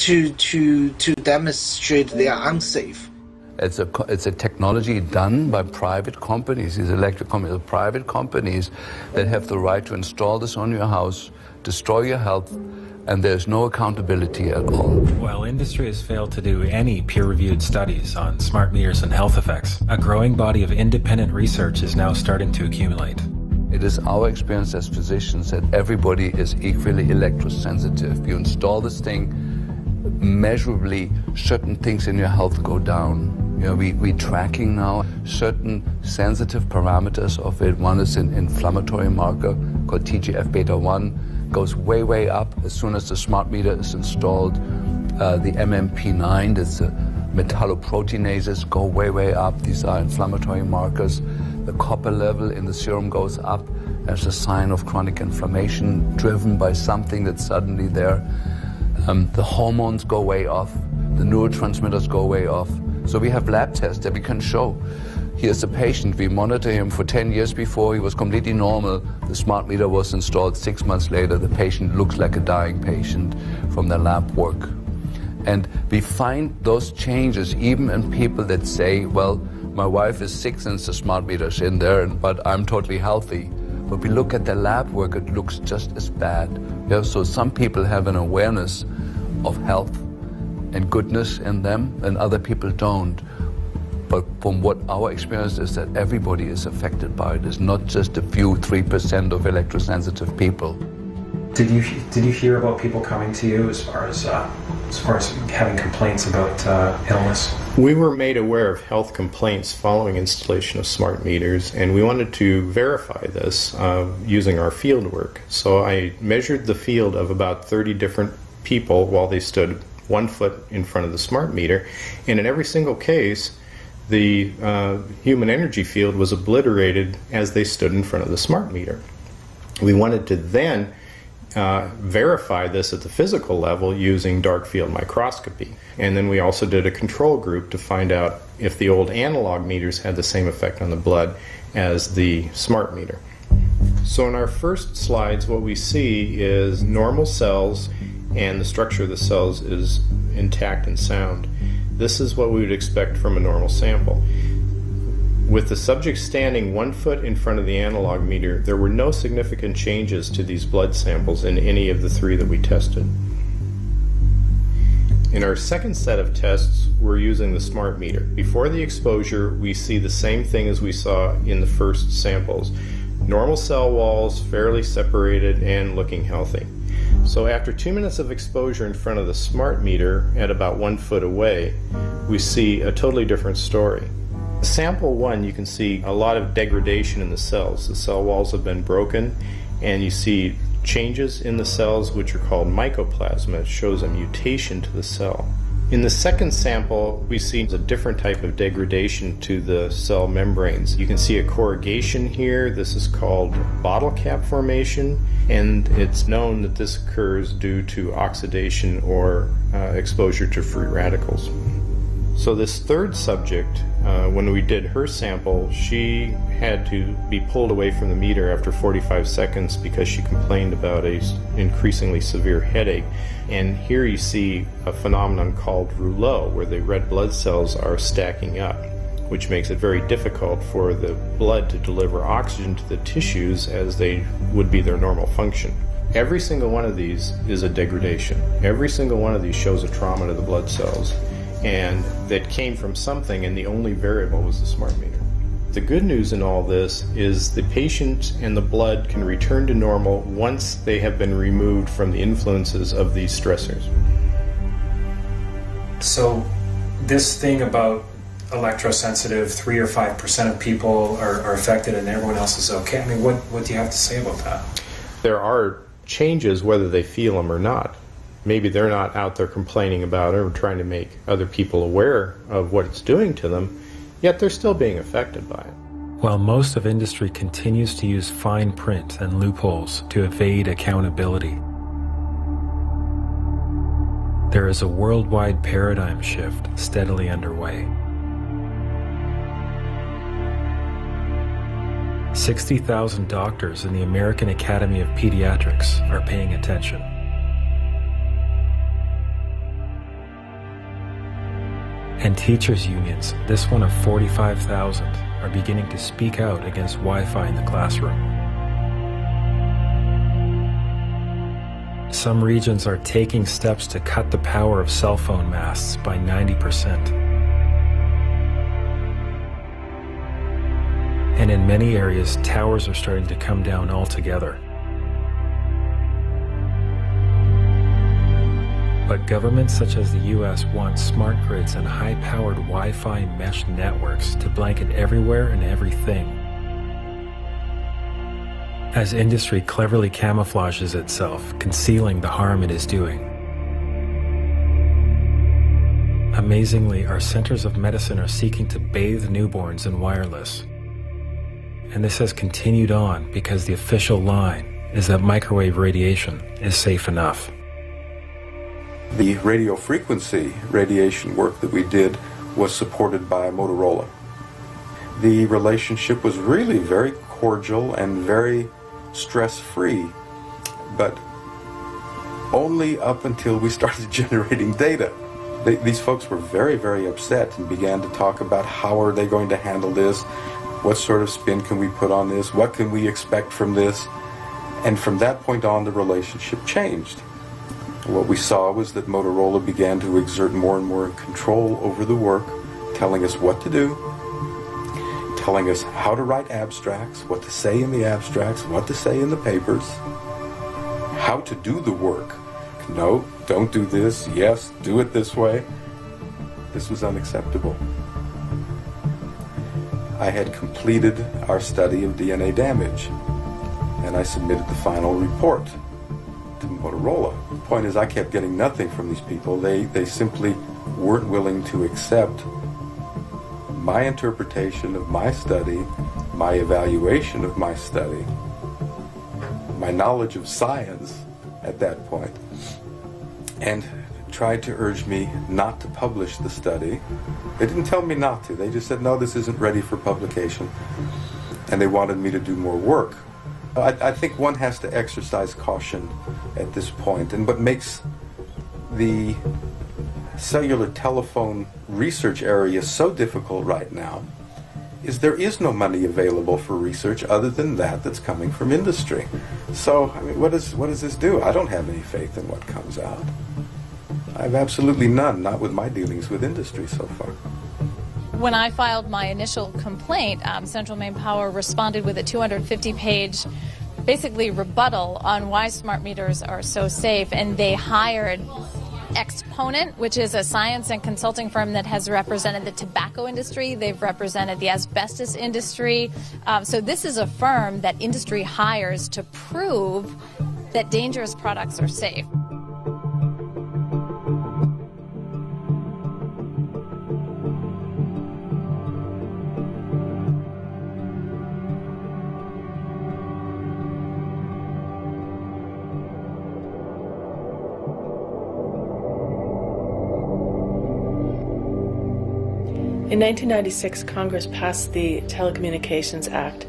to demonstrate they are unsafe. It's a technology done by private companies. These electric companies are private companies that have the right to install this on your house, destroy your health, and there's no accountability at all. While industry has failed to do any peer-reviewed studies on smart meters and health effects, a growing body of independent research is now starting to accumulate. It is our experience as physicians that everybody is equally electrosensitive. You install this thing, measurably certain things in your health go down. You know, we're tracking now certain sensitive parameters of it. One is an inflammatory marker called TGF-beta-1, goes way, way up as soon as the smart meter is installed. The MMP9, that's metalloproteinases, go way, way up. These are inflammatory markers. The copper level in the serum goes up as a sign of chronic inflammation driven by something that's suddenly there. The hormones go way off. The neurotransmitters go way off. So we have lab tests that we can show. Here's a patient, we monitor him for 10 years before, he was completely normal. The smart meter was installed 6 months later. The patient looks like a dying patient from the lab work. And we find those changes even in people that say, well, my wife is sick since the smart meter's in there, but I'm totally healthy. But we look at the lab work, it looks just as bad. Yeah, so some people have an awareness of health and goodness in them, and other people don't. But from what our experience is that everybody is affected by it. It's not just a few 3% of electrosensitive people. Did you hear about people coming to you as far as having complaints about illness? We were made aware of health complaints following installation of smart meters, and we wanted to verify this using our field work. So I measured the field of about 30 different people while they stood 1 foot in front of the smart meter, and in every single case the human energy field was obliterated as they stood in front of the smart meter. We wanted to then verify this at the physical level using dark field microscopy, and then we also did a control group to find out if the old analog meters had the same effect on the blood as the smart meter. So in our first slides what we see is normal cells, and the structure of the cells is intact and sound. This is what we would expect from a normal sample. With the subject standing 1 foot in front of the analog meter, there were no significant changes to these blood samples in any of the 3 that we tested. In our second set of tests, we're using the smart meter. Before the exposure, we see the same thing as we saw in the first samples. Normal cell walls, fairly separated and looking healthy. So after 2 minutes of exposure in front of the smart meter at about 1 foot away, we see a totally different story. Sample 1, you can see a lot of degradation in the cells. The cell walls have been broken, and you see changes in the cells which are called mycoplasma. It shows a mutation to the cell. In the second sample, we see a different type of degradation to the cell membranes. You can see a corrugation here. This is called bottle cap formation, and it's known that this occurs due to oxidation or exposure to free radicals. So this third subject, when we did her sample, she had to be pulled away from the meter after 45 seconds because she complained about an increasingly severe headache. And here you see a phenomenon called rouleau, where the red blood cells are stacking up, which makes it very difficult for the blood to deliver oxygen to the tissues as they would be their normal function. Every single one of these is a degradation. Every single one of these shows a trauma to the blood cells, and that came from something, and the only variable was the smart meter. The good news in all this is the patient and the blood can return to normal once they have been removed from the influences of these stressors. So this thing about electrosensitive, 3 or 5% of people are affected and everyone else is okay, I mean, what do you have to say about that? There are changes whether they feel them or not. Maybe they're not out there complaining about it or trying to make other people aware of what it's doing to them, yet they're still being affected by it. While most of industry continues to use fine print and loopholes to evade accountability, there is a worldwide paradigm shift steadily underway. 60,000 doctors in the American Academy of Pediatrics are paying attention. And teachers' unions, this one of 45,000, are beginning to speak out against Wi-Fi in the classroom. Some regions are taking steps to cut the power of cell phone masts by 90%. And in many areas, towers are starting to come down altogether. But governments such as the US want smart grids and high-powered Wi-Fi mesh networks to blanket everywhere and everything. As industry cleverly camouflages itself, concealing the harm it is doing. Amazingly, our centers of medicine are seeking to bathe newborns in wireless. And this has continued on because the official line is that microwave radiation is safe enough. The radio frequency radiation work that we did was supported by Motorola. The relationship was really very cordial and very stress-free, but only up until we started generating data. These folks were very, very upset and began to talk about how are they going to handle this, what sort of spin can we put on this, what can we expect from this, and from that point on the relationship changed. What we saw was that Motorola began to exert more and more control over the work, telling us what to do, telling us how to write abstracts, what to say in the abstracts, what to say in the papers, how to do the work. No, don't do this. Yes, do it this way. This was unacceptable. I had completed our study of DNA damage, and I submitted the final report to Motorola. The point is, I kept getting nothing from these people. They simply weren't willing to accept my interpretation of my study, my evaluation of my study, my knowledge of science at that point, and tried to urge me not to publish the study. They didn't tell me not to. They just said, no, this isn't ready for publication, and they wanted me to do more work. I think one has to exercise caution at this point, and what makes the cellular telephone research area so difficult right now is there is no money available for research other than that's coming from industry. So, I mean, what does this do? I don't have any faith in what comes out. I have absolutely none, not with my dealings with industry so far. When I filed my initial complaint, Central Maine Power responded with a 250-page, basically rebuttal on why smart meters are so safe, and they hired Exponent, which is a science and consulting firm that has represented the tobacco industry. They've represented the asbestos industry. So this is a firm that industry hires to prove that dangerous products are safe. In 1996, Congress passed the Telecommunications Act,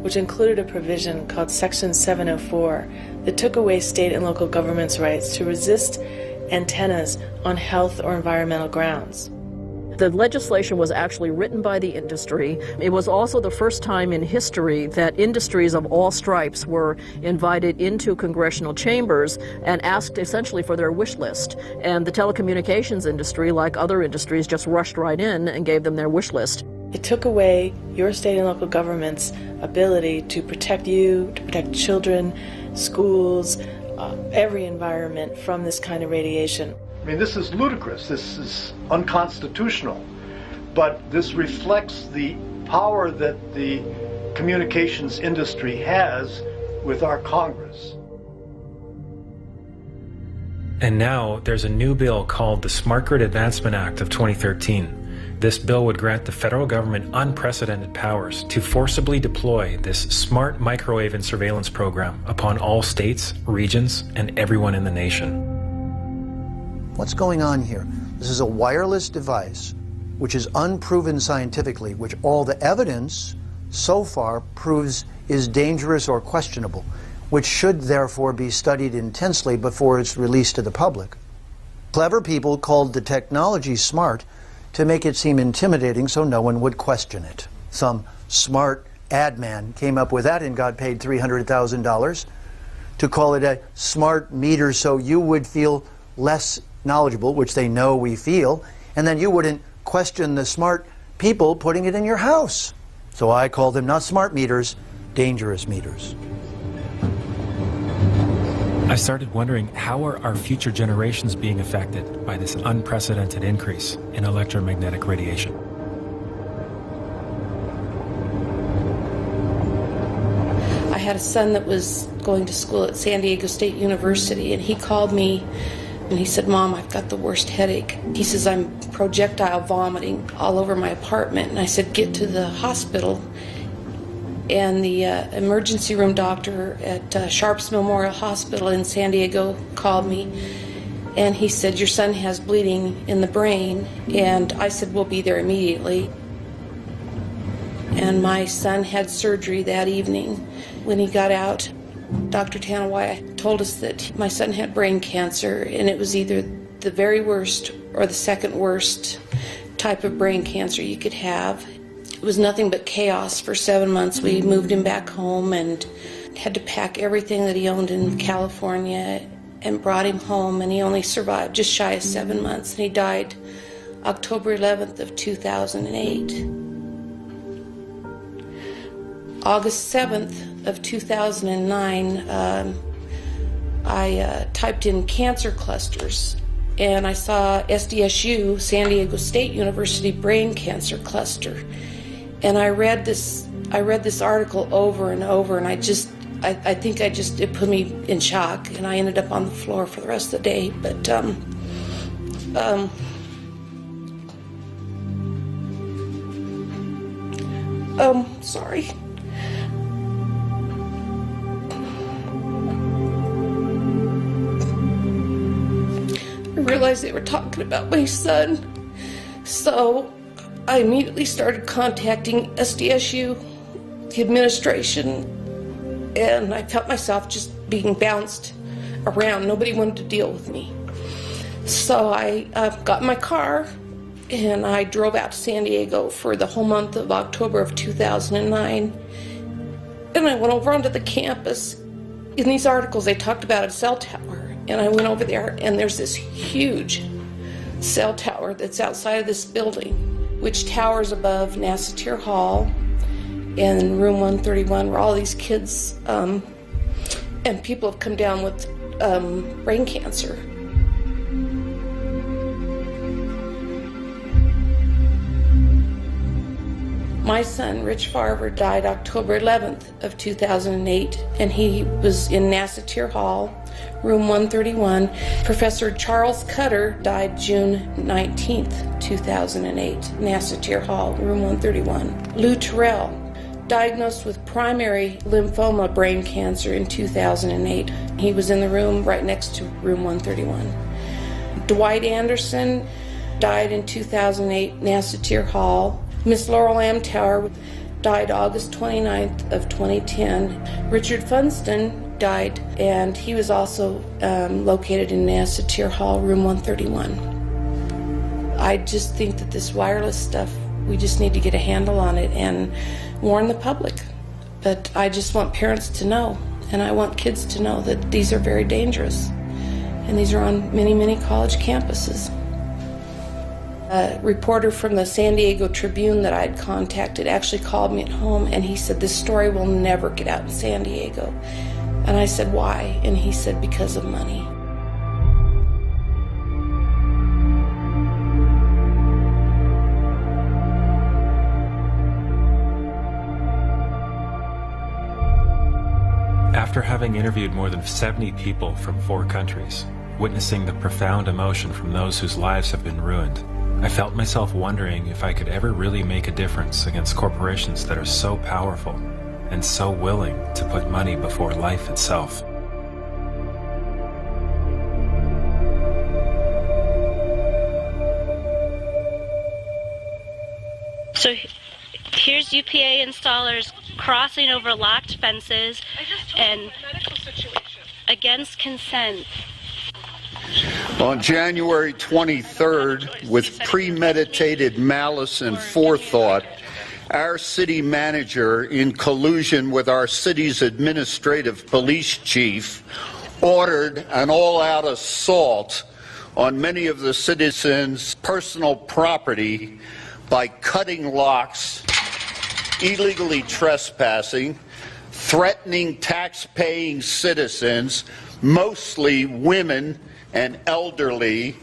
which included a provision called Section 704 that took away state and local governments' rights to resist antennas on health or environmental grounds. The legislation was actually written by the industry. It was also the first time in history that industries of all stripes were invited into congressional chambers and asked essentially for their wish list. And the telecommunications industry, like other industries, just rushed right in and gave them their wish list. It took away your state and local government's ability to protect you, to protect children, schools, every environment from this kind of radiation. I mean, this is ludicrous. This is unconstitutional. But this reflects the power that the communications industry has with our Congress. And now there's a new bill called the Smart Grid Advancement Act of 2013. This bill would grant the federal government unprecedented powers to forcibly deploy this smart microwave and surveillance program upon all states, regions, and everyone in the nation. What's going on here? This is a wireless device which is unproven scientifically, which all the evidence so far proves is dangerous or questionable, which should therefore be studied intensely before it's released to the public. Clever people called the technology smart to make it seem intimidating so no one would question it. Some smart ad man came up with that and got paid $300,000 to call it a smart meter so you would feel less knowledgeable, which they know we feel, and then you wouldn't question the smart people putting it in your house. So I call them not smart meters, dangerous meters. I started wondering, how are our future generations being affected by this unprecedented increase in electromagnetic radiation? I had a son that was going to school at San Diego State University, and he called me and he said, "Mom, I've got the worst headache." He says, "I'm projectile vomiting all over my apartment." And I said, "Get to the hospital." And the emergency room doctor at Sharps Memorial Hospital in San Diego called me, and he said, "Your son has bleeding in the brain." And I said, "We'll be there immediately." And my son had surgery that evening. When he got out, Dr. Tanawai told us that my son had brain cancer, and it was either the very worst or the second worst type of brain cancer you could have. It was nothing but chaos for 7 months. We moved him back home and had to pack everything that he owned in California and brought him home, and he only survived just shy of 7 months, and he died October 11th of 2008. August 7th of 2009, I typed in cancer clusters, and I saw SDSU, San Diego State University brain cancer cluster. And I read this article over and over, and I think it put me in shock, and I ended up on the floor for the rest of the day. But sorry. I realized they were talking about my son, so I immediately started contacting SDSU, the administration, and I felt myself just being bounced around. Nobody wanted to deal with me. So I got in my car and I drove out to San Diego for the whole month of October of 2009. And I went over onto the campus. In these articles, they talked about a cell tower. And I went over there, and there's this huge cell tower that's outside of this building, which towers above NASA Tier Hall and room 131, where all these kids and people have come down with brain cancer. My son, Rich Farver, died October 11th of 2008, and he was in NASA Tier Hall, room 131. Professor Charles Cutter died June 19th, 2008, NASA Tier Hall, room 131. Lou Terrell, diagnosed with primary lymphoma brain cancer in 2008. He was in the room right next to room 131. Dwight Anderson died in 2008, NASA Tier Hall. Miss Laurel Amtower died August 29th of 2010. Richard Funston died, and he was also located in NASA Tier Hall, room 131. I just think that this wireless stuff, we just need to get a handle on it and warn the public. But I just want parents to know, and I want kids to know that these are very dangerous. And these are on many, many college campuses. A reporter from the San Diego Tribune that I'd contacted actually called me at home, and he said, "This story will never get out in San Diego." And I said, "Why?" And he said, "Because of money." After having interviewed more than 70 people from 4 countries, witnessing the profound emotion from those whose lives have been ruined, I felt myself wondering if I could ever really make a difference against corporations that are so powerful and so willing to put money before life itself. So here's UPA installers crossing over locked fences and against consent. On January 23rd, with premeditated malice and forethought, our city manager, in collusion with our city's administrative police chief, ordered an all-out assault on many of the citizens' personal property by cutting locks, illegally trespassing, threatening tax-paying citizens, mostly women and elderly,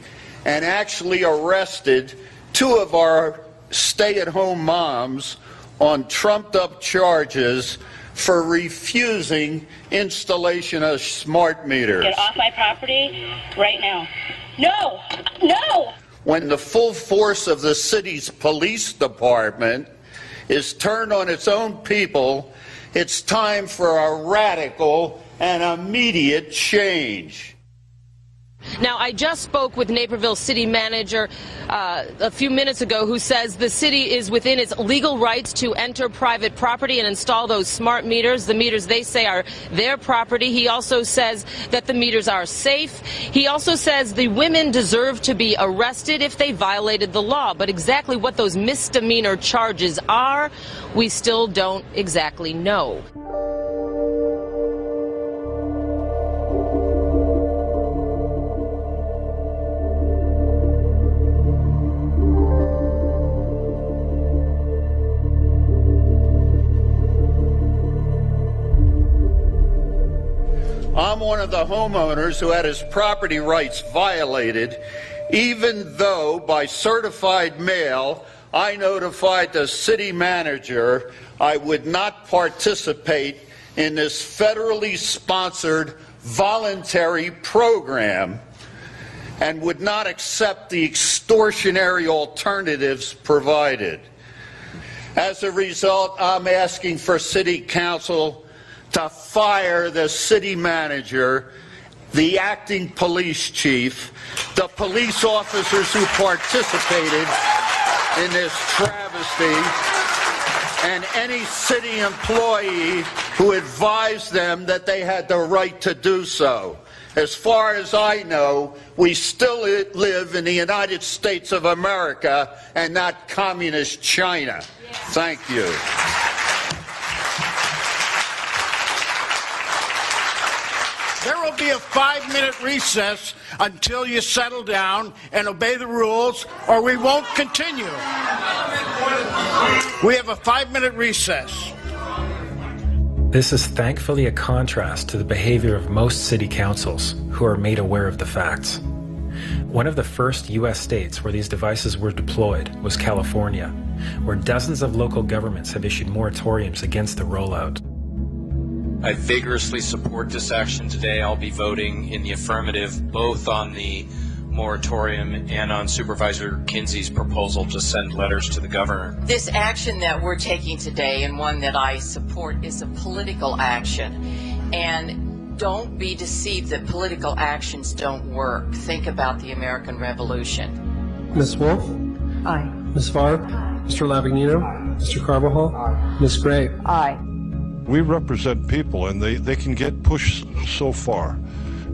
and actually arrested two of our stay-at-home moms on trumped-up charges for refusing installation of smart meters. Get off my property right now. No! No! When the full force of the city's police department is turned on its own people, it's time for a radical and immediate change. Now, I just spoke with Naperville city manager a few minutes ago, who says the city is within its legal rights to enter private property and install those smart meters. The meters, they say, are their property. He also says that the meters are safe. He also says the women deserve to be arrested if they violated the law. But exactly what those misdemeanor charges are, we still don't exactly know. I'm one of the homeowners who had his property rights violated, even though by certified mail I notified the city manager I would not participate in this federally sponsored voluntary program and would not accept the extortionary alternatives provided. As a result, I'm asking for City Council to fire the city manager, the acting police chief, the police officers who participated in this travesty, and any city employee who advised them that they had the right to do so. As far as I know, we still live in the United States of America and not communist China. Thank you. There will be a 5-minute recess until you settle down and obey the rules, or we won't continue. We have a 5-minute recess. This is thankfully a contrast to the behavior of most city councils who are made aware of the facts. One of the first U.S. states where these devices were deployed was California, where dozens of local governments have issued moratoriums against the rollout. I vigorously support this action today. I'll be voting in the affirmative both on the moratorium and on Supervisor Kinsey's proposal to send letters to the governor. This action that we're taking today, and one that I support, is a political action. And don't be deceived that political actions don't work. Think about the American Revolution. Ms. Wolf? Aye. Ms. Favre? Mr. Lavignino? Mr. Carvajal? Aye. Ms. Gray? Aye. We represent people, and they can get pushed so far,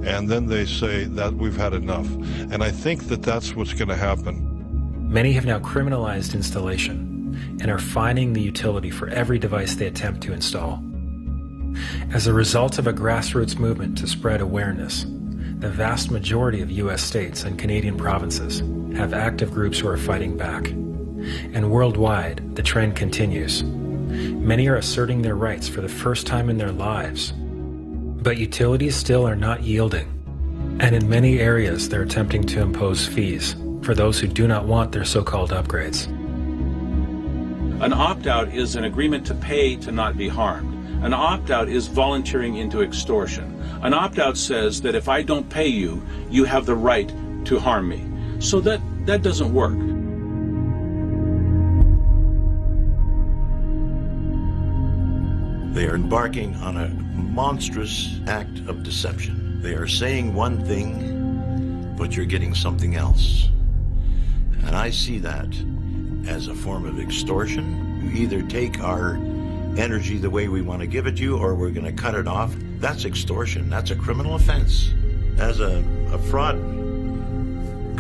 and then they say that we've had enough. And I think that that's what's going to happen. Many have now criminalized installation and are fining the utility for every device they attempt to install. As a result of a grassroots movement to spread awareness, the vast majority of U.S. states and Canadian provinces have active groups who are fighting back. And worldwide, the trend continues. Many are asserting their rights for the first time in their lives. But utilities still are not yielding. And in many areas, they're attempting to impose fees for those who do not want their so-called upgrades. An opt-out is an agreement to pay to not be harmed. An opt-out is volunteering into extortion. An opt-out says that if I don't pay you, you have the right to harm me. So that doesn't work. They are embarking on a monstrous act of deception. They are saying one thing, but you're getting something else. And I see that as a form of extortion. You either take our energy the way we want to give it to you, or we're going to cut it off. That's extortion. That's a criminal offense. As a fraud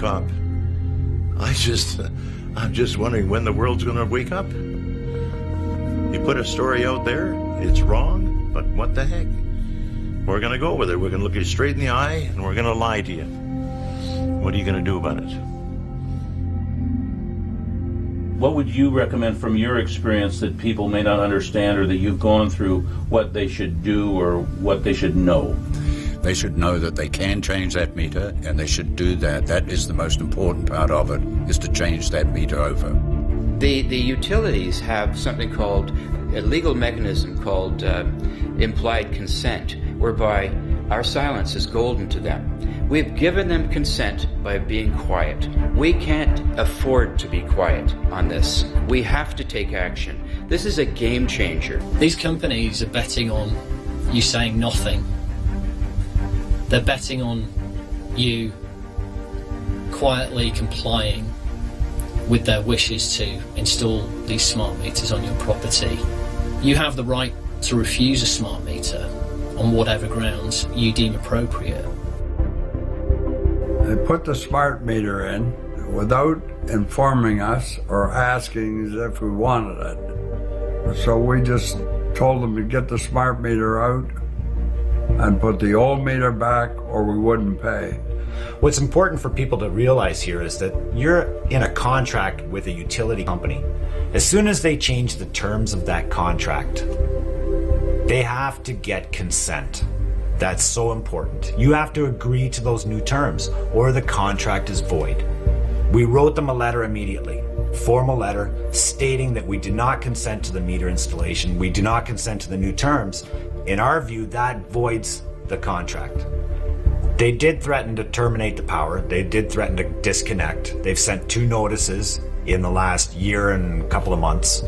cop. I'm just wondering when the world's going to wake up. You put a story out there, it's wrong, but what the heck? We're going to go with it. We're going to look you straight in the eye, and we're going to lie to you. What are you going to do about it? What would you recommend from your experience that people may not understand, or that you've gone through, what they should do or what they should know? They should know that they can change that meter, and they should do that. That is the most important part of it, is to change that meter over. The utilities have something called a legal mechanism called implied consent, whereby our silence is golden to them. We've given them consent by being quiet. We can't afford to be quiet on this. We have to take action. This is a game changer. These companies are betting on you saying nothing. They're betting on you quietly complying with their wishes to install these smart meters on your property. You have the right to refuse a smart meter on whatever grounds you deem appropriate. They put the smart meter in without informing us or asking as if we wanted it. So we just told them to get the smart meter out and put the old meter back, or we wouldn't pay. What's important for people to realize here is that you're in a contract with a utility company. As soon as they change the terms of that contract, they have to get consent. That's so important. You have to agree to those new terms, or the contract is void. We wrote them a letter immediately, formal letter, stating that we do not consent to the meter installation, we do not consent to the new terms. In our view, that voids the contract. They did threaten to terminate the power. They did threaten to disconnect. They've sent 2 notices in the last year and a couple of months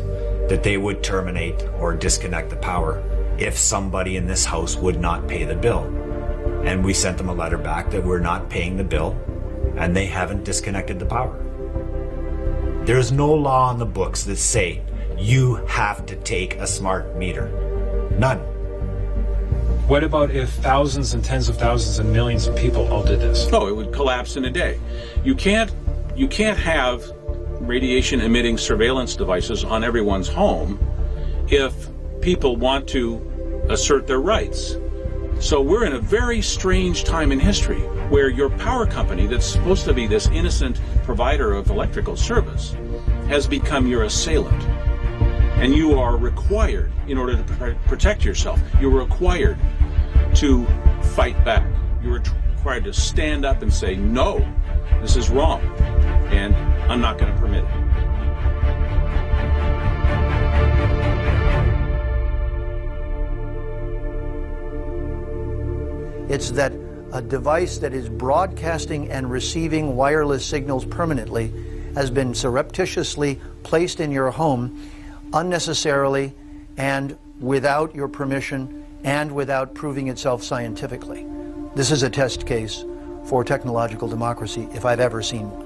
that they would terminate or disconnect the power if somebody in this house would not pay the bill. And we sent them a letter back that we're not paying the bill, and they haven't disconnected the power. There's no law on the books that say you have to take a smart meter. None. What about if thousands and tens of thousands and millions of people all did this? Oh, it would collapse in a day. You can't have radiation emitting surveillance devices on everyone's home if people want to assert their rights. So we're in a very strange time in history where your power company, that's supposed to be this innocent provider of electrical service, has become your assailant. And you are required, in order to protect yourself, you're required to fight back. You're required to stand up and say, no, this is wrong, and I'm not going to permit it. It's that a device that is broadcasting and receiving wireless signals permanently has been surreptitiously placed in your home unnecessarily and without your permission and without proving itself scientifically. This is a test case for technological democracy if I've ever seen one.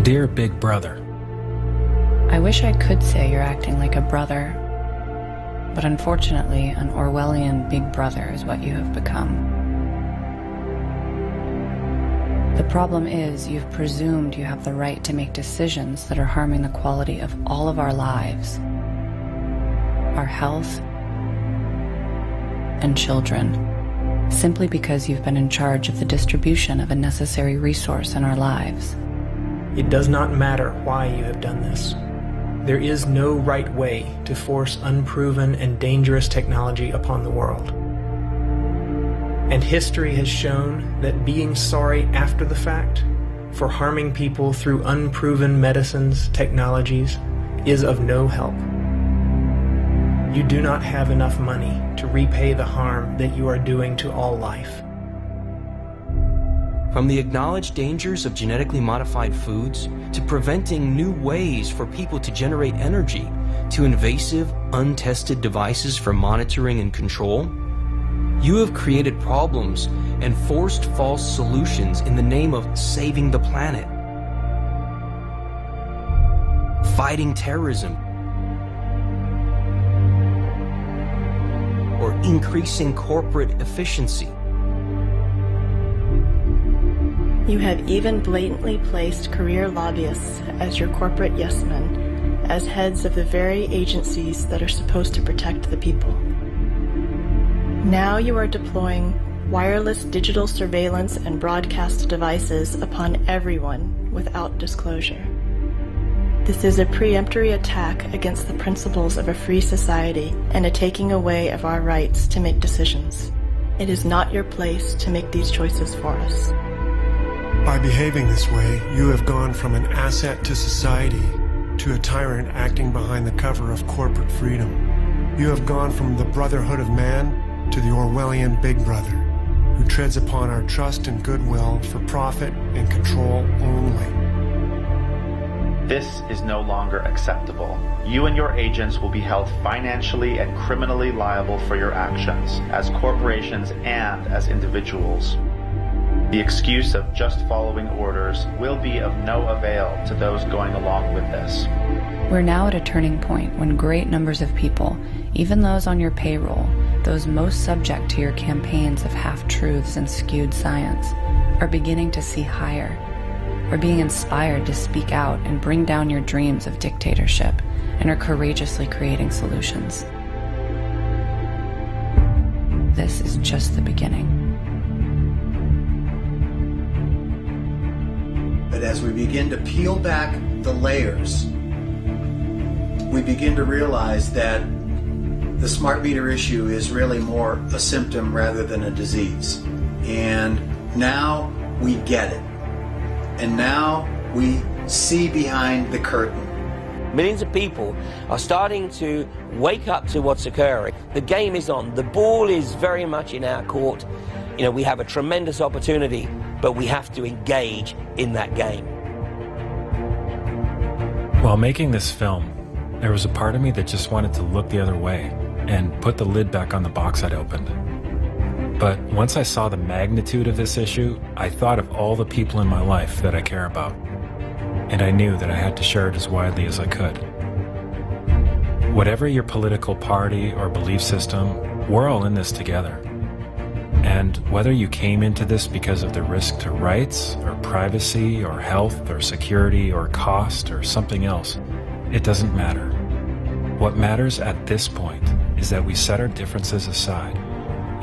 Dear Big Brother, I wish I could say you're acting like a brother, but unfortunately, an Orwellian big brother is what you have become. The problem is you've presumed you have the right to make decisions that are harming the quality of all of our lives, our health, and children, simply because you've been in charge of the distribution of a necessary resource in our lives. It does not matter why you have done this. There is no right way to force unproven and dangerous technology upon the world. And history has shown that being sorry after the fact for harming people through unproven medicines, technologies, is of no help. You do not have enough money to repay the harm that you are doing to all life. From the acknowledged dangers of genetically modified foods, to preventing new ways for people to generate energy, to invasive, untested devices for monitoring and control, you have created problems and forced false solutions in the name of saving the planet, fighting terrorism, or increasing corporate efficiency. You have even blatantly placed career lobbyists as your corporate yes-men, as heads of the very agencies that are supposed to protect the people. Now you are deploying wireless digital surveillance and broadcast devices upon everyone without disclosure. This is a preemptory attack against the principles of a free society and a taking away of our rights to make decisions. It is not your place to make these choices for us. By behaving this way, you have gone from an asset to society to a tyrant acting behind the cover of corporate freedom. You have gone from the brotherhood of man to the Orwellian Big Brother, who treads upon our trust and goodwill for profit and control only. This is no longer acceptable. You and your agents will be held financially and criminally liable for your actions, as corporations and as individuals. The excuse of just following orders will be of no avail to those going along with this. We're now at a turning point when great numbers of people, even those on your payroll, those most subject to your campaigns of half-truths and skewed science, are beginning to see higher, are being inspired to speak out and bring down your dreams of dictatorship, and are courageously creating solutions. This is just the beginning. But as we begin to peel back the layers, we begin to realize that the smart meter issue is really more a symptom rather than a disease. And now we get it. And now we see behind the curtain. Millions of people are starting to wake up to what's occurring. The game is on. The ball is very much in our court. You know, we have a tremendous opportunity, but we have to engage in that game. While making this film, there was a part of me that just wanted to look the other way and put the lid back on the box I'd opened. But once I saw the magnitude of this issue, I thought of all the people in my life that I care about. And I knew that I had to share it as widely as I could. Whatever your political party or belief system, we're all in this together. And whether you came into this because of the risk to rights, or privacy, or health, or security, or cost, or something else, it doesn't matter. What matters at this point is that we set our differences aside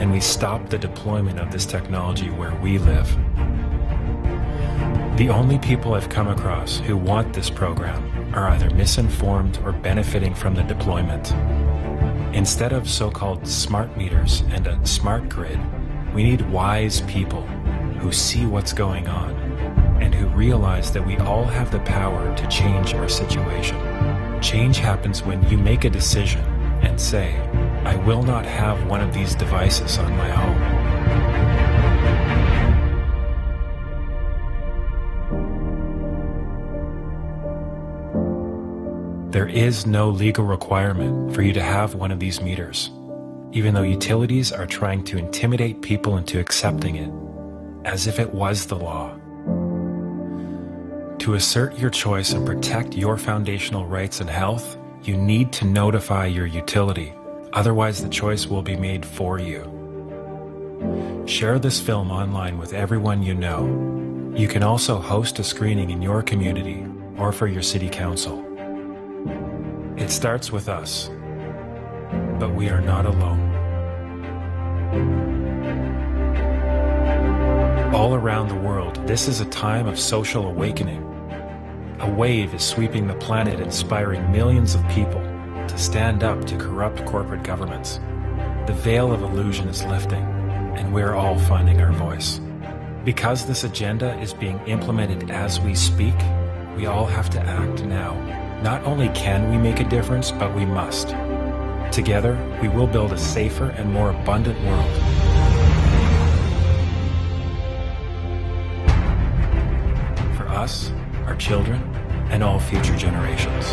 and we stop the deployment of this technology where we live. The only people I've come across who want this program are either misinformed or benefiting from the deployment. Instead of so-called smart meters and a smart grid, we need wise people who see what's going on and who realize that we all have the power to change our situation. Change happens when you make a decision and say, I will not have one of these devices on my home. There is no legal requirement for you to have one of these meters, even though utilities are trying to intimidate people into accepting it, as if it was the law. To assert your choice and protect your foundational rights and health, you need to notify your utility. Otherwise, the choice will be made for you. Share this film online with everyone you know. You can also host a screening in your community or for your city council. It starts with us, but we are not alone. All around the world, this is a time of social awakening. A wave is sweeping the planet, inspiring millions of people to stand up to corrupt corporate governments. The veil of illusion is lifting, and we're all finding our voice. Because this agenda is being implemented as we speak, we all have to act now. Not only can we make a difference, but we must. Together, we will build a safer and more abundant world. For us, our children, and all future generations.